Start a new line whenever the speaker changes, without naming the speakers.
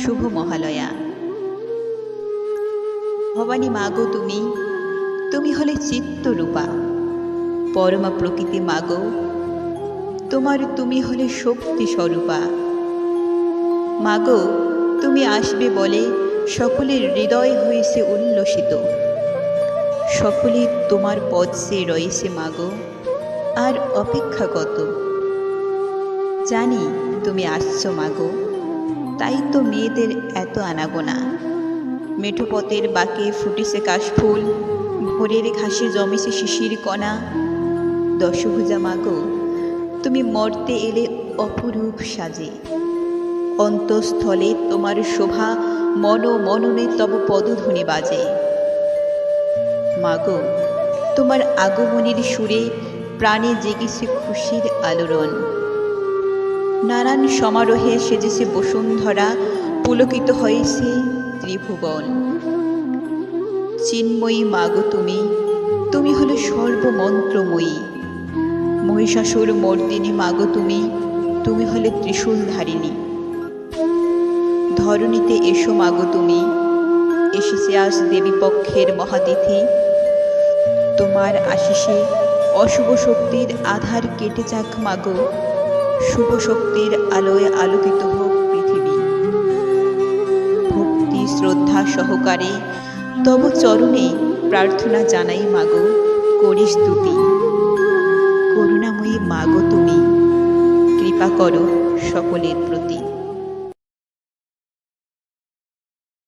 শুভ মহালয়া। ভবানী মাগো তুমি, তুমি হলে চিত্তরূপা, পরমা প্রকৃতি মাগো, তুমি হলে শক্তি স্বরূপা। মাগো তুমি আসবে বলে সকলের হৃদয় হয়েছে উল্লসিত, সকলে তোমার পদ সে রয়েছে মাগো, আর অপেক্ষা কত। জানি তুমি আসছো মাগো, তাই তো মেয়েদের এত আনাগোনা। মেঠো পথের বাঁকে ফুটেছে কাশফুল, ভোরের ঘাসে জমেছে শিশির কণা। দশভুজা মাগো তুমি মর্তে এলে অপরূপ সাজে, অন্তঃস্থলে তোমার শোভা, মননে তব পদধ্বনি বাজে। মাগো তোমার আগমনের সুরে প্রাণে জেগেছে খুশির আলোড়ন। নানান সমারোহে সেজেছে বসুন্ধরা, পুলকিত হয়েছে ত্রিভুবন। চিন্ময়ী মাগো তুমি, তুমি হলে সর্বমন্ত্রময়ী। মহিষাসুর মর্দিনী মাগো তুমি, তুমি হলে ত্রিশূলধারিণী। ধরণীতে এসো মাগো তুমি, এসেছে আজ দেবীপক্ষের মহাতিথি। তোমার আশিসে অশুভ শক্তির আধার কেটে যাক মাগো, শুভ শক্তির আলোয় আলোকিত হোক পৃথিবী। ভক্তি শ্রদ্ধা সহকারে তব চরণে প্রার্থনা জানাই মাগো, করি স্তুতি। করুণাময়ী মাগো তুমি, কৃপা করো সকলের প্রতি।